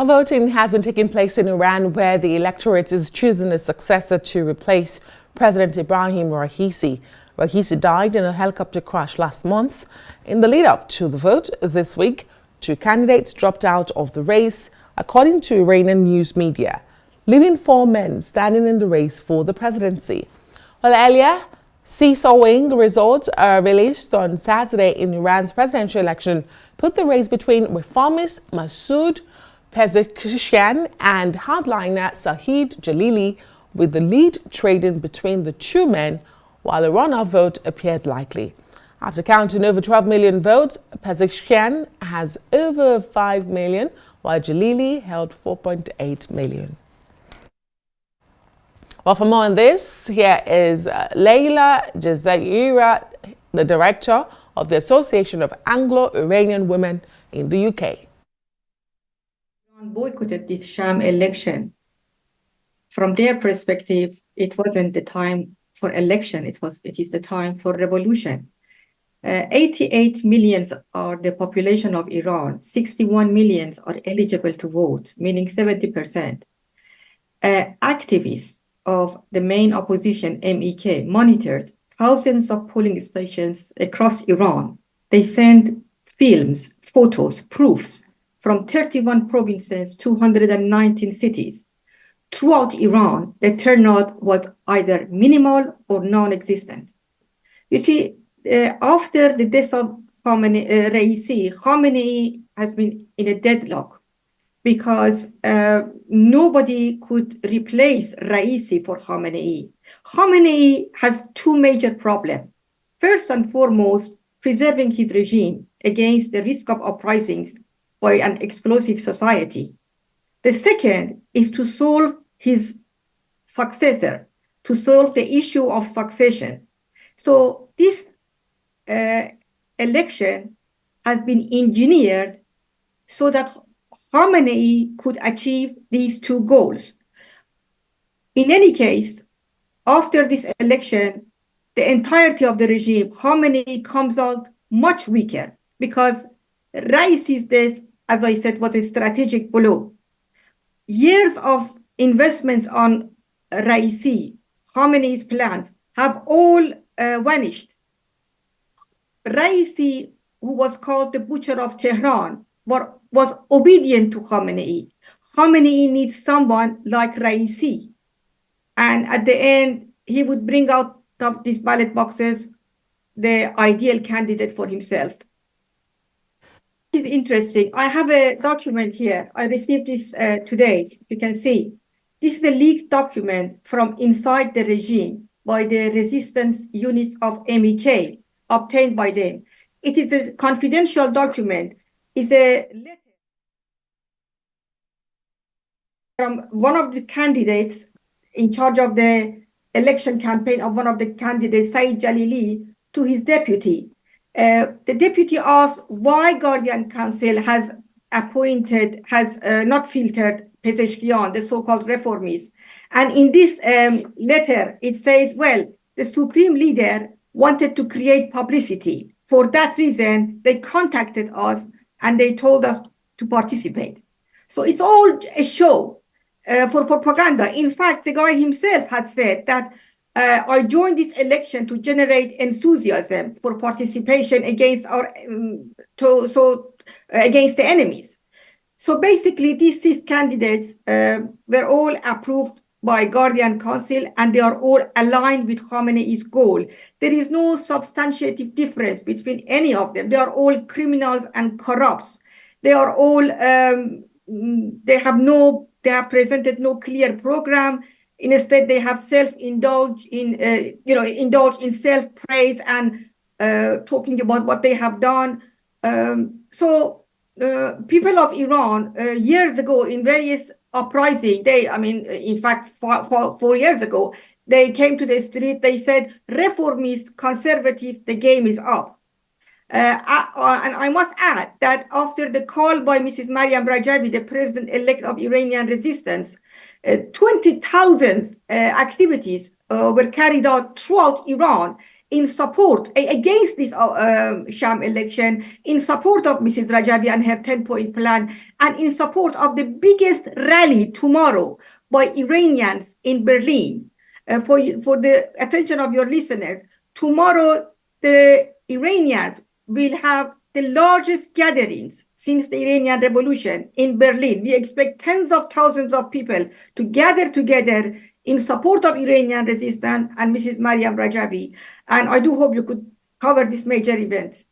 Voting has been taking place in Iran, where the electorate is choosing a successor to replace President Ibrahim Raisi. Raisi died in a helicopter crash last month. In the lead-up to the vote this week, two candidates dropped out of the race, according to Iranian news media, leaving four men standing in the race for the presidency. Well, earlier, seesawing results released on Saturday in Iran's presidential election put the race between reformist Masoud Pezeshkian and hardliner Saeed Jalili with the lead trading between the two men, while a runoff vote appeared likely. After counting over 12 million votes, Pezeshkian has over 5 million, while Jalili held 4.8 million. Well, for more on this, here is Leila Jazayeri, the director of the Association of Anglo-Iranian Women in the UK. Boycotted this sham election. From their perspective, it wasn't the time for election. It is the time for revolution. 88 millions are the population of Iran. 61 millions are eligible to vote, meaning 70%. Activists of the main opposition, MEK, monitored thousands of polling stations across Iran. They sent films, photos, proofs from 31 provinces, 219 cities. Throughout Iran, the turnout was either minimal or non-existent. You see, after the death of Raisi, Khamenei has been in a deadlock because nobody could replace Raisi for Khamenei. Khamenei has two major problems. First and foremost, preserving his regime against the risk of uprisings by an explosive society. The second is to solve his successor, to solve the issue of succession. So this election has been engineered so that Khamenei could achieve these two goals. In any case, after this election, the entirety of the regime, Khamenei comes out much weaker because Raisi's death, as I said, was a strategic blow. Years of investments on Raisi, Khamenei's plans, have all vanished. Raisi, who was called the butcher of Tehran, was obedient to Khamenei. Khamenei needs someone like Raisi. And at the end, he would bring out of these ballot boxes the ideal candidate for himself. It is interesting. I have a document here. I received this today. You can see. This is a leaked document from inside the regime by the resistance units of MEK, obtained by them. It is a confidential document. It's a letter from one of the candidates in charge of the election campaign of one of the candidates, Saeed Jalili, to his deputy. The deputy asked why Guardian Council has not filtered Pezeshkian, the so-called reformist. And in this letter, it says, well, the supreme leader wanted to create publicity. For that reason, they contacted us and they told us to participate. So it's all a show for propaganda. In fact, the guy himself had said that I joined this election to generate enthusiasm for participation against against the enemies. So basically, these six candidates were all approved by Guardian Council, and they are all aligned with Khamenei's goal. There is no substantive difference between any of them. They are all criminals and corrupts. They are all they have presented no clear program. Instead, they have indulged in self-praise and talking about what they have done. People of Iran years ago in various uprising, in fact, 4 years ago, they came to the street. They said, reformist, conservative, the game is up. And I must add that after the call by Mrs. Mariam Rajavi, the president-elect of Iranian resistance, 20,000 activities were carried out throughout Iran in support, against this sham election, in support of Mrs. Rajabi and her 10-point plan, and in support of the biggest rally tomorrow by Iranians in Berlin. For the attention of your listeners, tomorrow the Iranians will have the largest gatherings since the Iranian Revolution in Berlin. We expect tens of thousands of people to gather together in support of Iranian resistance and Mrs. Maryam Rajabi. And I do hope you could cover this major event.